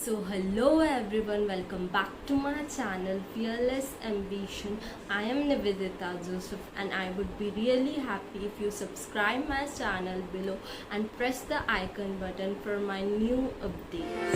So hello everyone, welcome back to my channel Fearless Ambition. I am Nivedita Joseph and I would be really happy if you subscribe my channel below and press the icon button for my new updates.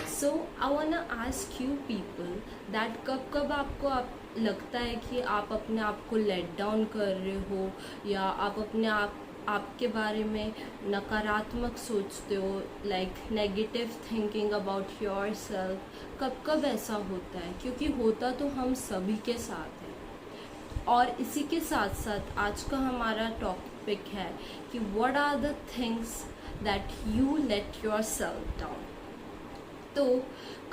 So I wanna ask you people that कब आपको लगता है कि आप अपने आप को let down कर रहे हो या आप अपने आपके बारे में नकारात्मक सोचते हो, like negative thinking about your self. कब ऐसा होता है? क्योंकि होता तो हम सभी के साथ है। और इसी के साथ साथ आज का हमारा टॉपिक है कि what are the things that you let yourself down. तो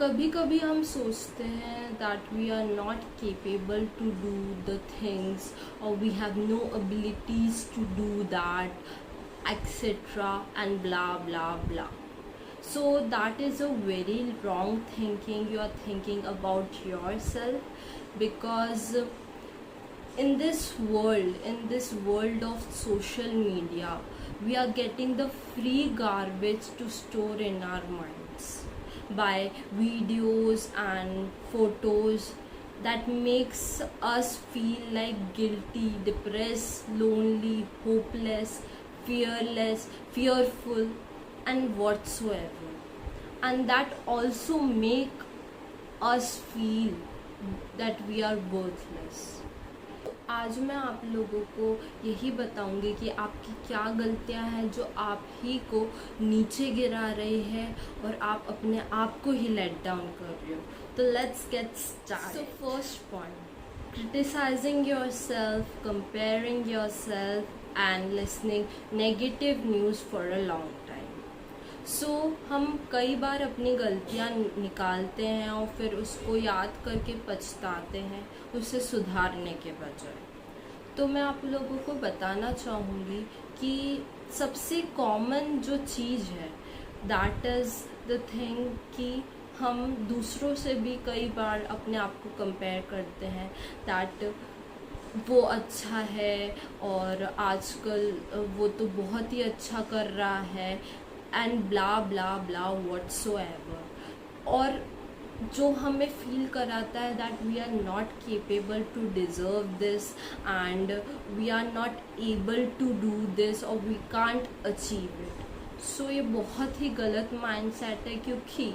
कभी कभी हम सोचते हैं that we are not capable to do the things और we have no abilities to do that etcetera and blah blah blah. So that is a very wrong thinking. You are thinking about yourself, because in this world of social media, we are getting the free garbage to store in our minds by videos and photos that makes us feel like guilty, depressed, lonely, hopeless, fearful and whatsoever, and that also make us feel that we are worthless. आज मैं आप लोगों को यही बताऊंगी कि आपकी क्या गलतियां हैं जो आप ही को नीचे गिरा रही है और आप अपने आप को ही लेट डाउन कर रहे हो. तो let's get start. So first point, criticising yourself, comparing yourself and listening negative news for a long time. So हम कई बार अपनी गलतियाँ निकालते हैं और फिर उसको याद करके पछताते हैं उसे सुधारने के बजाय. तो मैं आप लोगों को बताना चाहूँगी कि सबसे कॉमन जो चीज़ है दैट इज़ द थिंग कि हम दूसरों से भी कई बार अपने आप को कंपेयर करते हैं दैट वो अच्छा है और आजकल वो तो बहुत ही अच्छा कर रहा है and blah blah blah whatsoever. और जो हमें फील कराता है that we are not capable to deserve this and we are not able to do this और we can't achieve it. So ये बहुत ही गलत माइंडसेट है, क्योंकि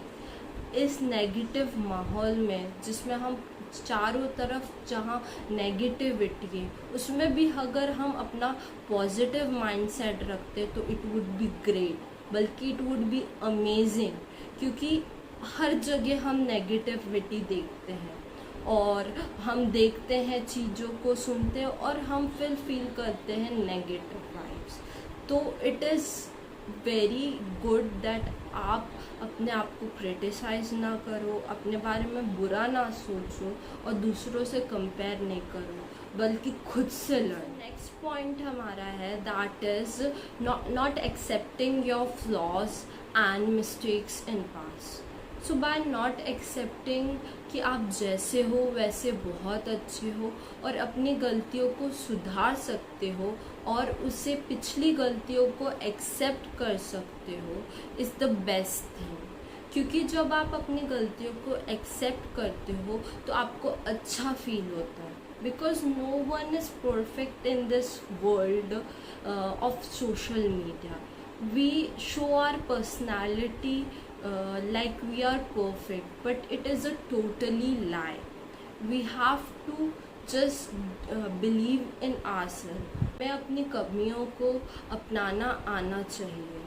इस नेगेटिव माहौल में जिसमें हम चारों तरफ जहाँ नेगेटिविटी है उसमें भी अगर हम अपना पॉजिटिव माइंडसेट रखते तो इट वुड बी ग्रेट, बल्कि इट वुड बी अमेजिंग. क्योंकि हर जगह हम नेगेटिविटी देखते हैं और हम देखते हैं चीज़ों को, सुनते हैं और हम फिर फील करते हैं नेगेटिव वाइब्स. तो it is very good that आप अपने आप को क्रिटिसाइज ना करो, अपने बारे में बुरा ना सोचो और दूसरों से कंपेयर नहीं करो, बल्कि खुद से लड़ो. नेक्स्ट पॉइंट हमारा है that is not accepting your flaws and mistakes in past. So by not accepting कि आप जैसे हो वैसे बहुत अच्छे हो और अपनी गलतियों को सुधार सकते हो और उससे पिछली गलतियों को एक्सेप्ट कर सकते हो इज़ द बेस्ट थिंग. क्योंकि जब आप अपनी गलतियों को एक्सेप्ट करते हो तो आपको अच्छा फील होता है, because no one is perfect in this world of social media. We show our personality like we are perfect, but it is a totally lie. We have to just believe in ourselves. हमें अपनी कमियों को अपनाना आना चाहिए,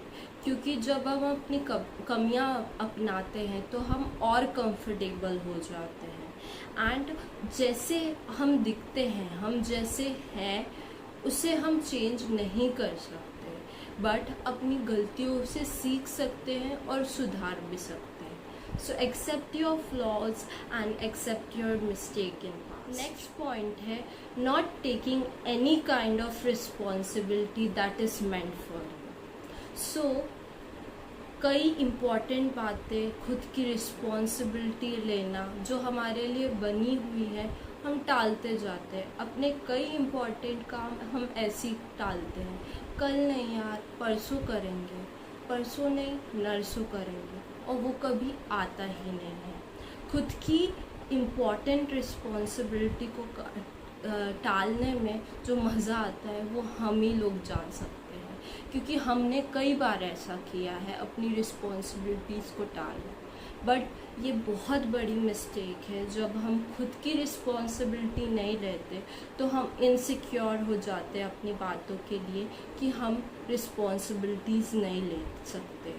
क्योंकि जब हम अपनी कमियां अपनाते हैं तो हम और कंफर्टेबल हो जाते हैं एंड जैसे हम दिखते हैं, हम जैसे हैं उसे हम चेंज नहीं कर सकते, बट अपनी गलतियों से सीख सकते हैं और सुधार भी सकते हैं. So accept your flaws and accept your mistake in past. Next point है not taking any kind of responsibility that is meant for you. So कई इम्पॉर्टेंट बातें, खुद की रिस्पॉन्सिबिलिटी लेना जो हमारे लिए बनी हुई है, हम टालते जाते हैं अपने कई इम्पोर्टेंट काम, हम ऐसे ही टालते हैं। कल नहीं यार, परसों करेंगे, परसों नहीं नरसों करेंगे, और वो कभी आता ही नहीं है। खुद की इम्पॉर्टेंट रिस्पॉन्सिबिलिटी को टालने में जो मज़ा आता है वो हम ही लोग जान सकते हैं, क्योंकि हमने कई बार ऐसा किया है अपनी रिस्पॉन्सिबिलिटीज़ को टालना। बट ये बहुत बड़ी मिस्टेक है। जब हम खुद की रिस्पॉन्सिबिलिटी नहीं लेते तो हम इनसिक्योर हो जाते हैं अपनी बातों के लिए कि हम रिस्पॉन्सिबिलिटीज़ नहीं ले सकते।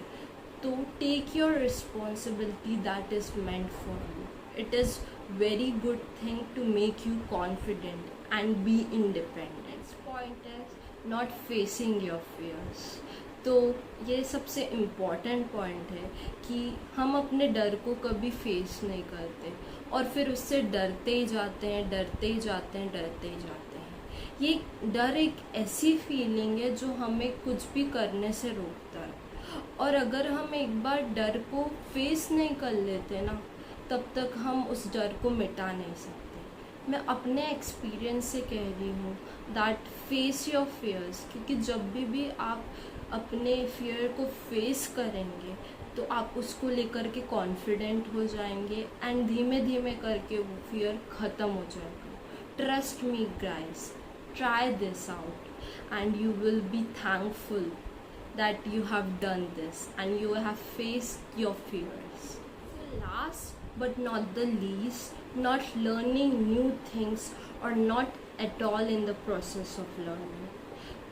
तो take your responsibility that is meant for you. It is very good thing to make you confident and be independent. Next point is not facing your fears. तो ये सबसे इम्पॉर्टेंट पॉइंट है कि हम अपने डर को कभी फेस नहीं करते और फिर उससे डरते ही जाते हैं, डरते ही जाते हैं, डरते ही जाते हैं। ये डर एक ऐसी फीलिंग है जो हमें कुछ भी करने से रोकता है, और अगर हम एक बार डर को फेस नहीं कर लेते ना, तब तक हम उस डर को मिटा नहीं सकते। मैं अपने एक्सपीरियंस से कह रही हूँ दैट फेस योर फियर्स, क्योंकि जब भी आप अपने फियर को फेस करेंगे तो आप उसको लेकर के कॉन्फिडेंट हो जाएंगे एंड धीमे धीमे करके वो फियर ख़त्म हो जाएगा। Trust me guys, try this out and you will be thankful that you have done this and you have faced your fears. Last but not the least, not learning new things or not at all in the process of learning.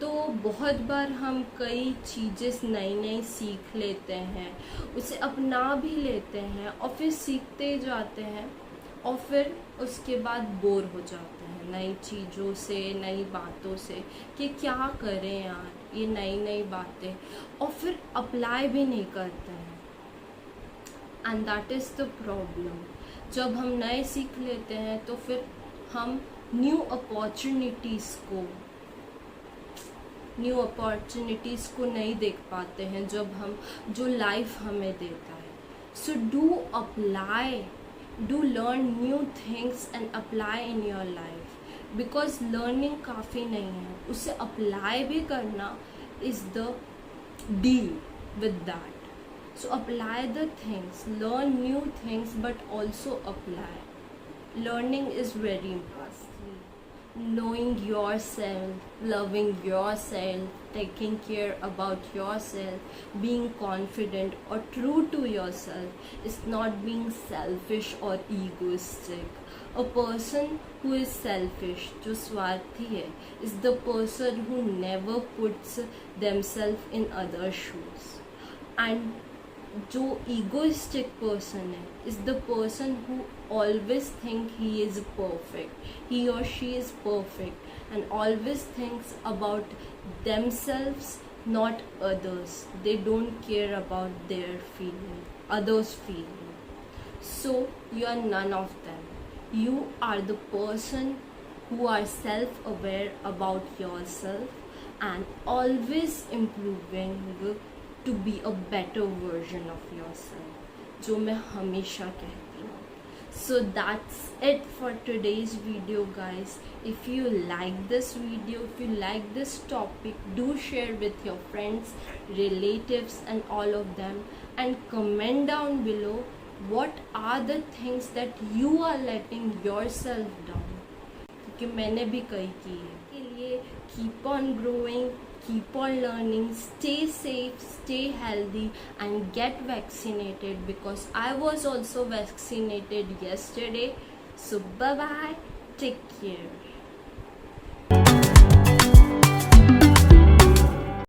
तो बहुत बार हम कई चीज़ें नई नई सीख लेते हैं, उसे अपना भी लेते हैं और फिर सीखते जाते हैं और फिर उसके बाद बोर हो जाते हैं नई चीज़ों से, नई बातों से कि क्या करें यार ये नई नई बातें, और फिर अप्लाई भी नहीं करते हैं। And that is the problem. जब हम नए सीख लेते हैं तो फिर हम न्यू अपॉर्चुनिटीज़ को नहीं देख पाते हैं जब हम जो लाइफ हमें देता है। So do learn new things and apply in your life, because learning काफ़ी नहीं है, उसे अप्लाई भी करना is the deal with that. So apply the things, learn new things, but also apply. Learning is very important. Knowing yourself, loving yourself, taking care about yourself, being confident or true to yourself is not being selfish or egoistic. A person who is selfish, जो स्वार्थी है, is the person who never puts themselves in other shoes. And जो egoistic person है is the person who always think he is perfect, he or she is perfect, and always thinks about themselves, not others. They don't care about their feeling, others' feeling. So you are none of them. You are the person who are self-aware about yourself and always improving to be a better version of yourself, जो मैं हमेशा कहती हूँ. So that's it for today's video, guys. If you like this video, if you like this topic, do share with your friends, relatives and all of them, and comment down below what are the things that you are letting yourself down, क्योंकि मैंने भी कई की है. के लिए keep on growing, keep on learning, stay safe, stay healthy and get vaccinated, because I was also vaccinated yesterday. So bye bye, take care.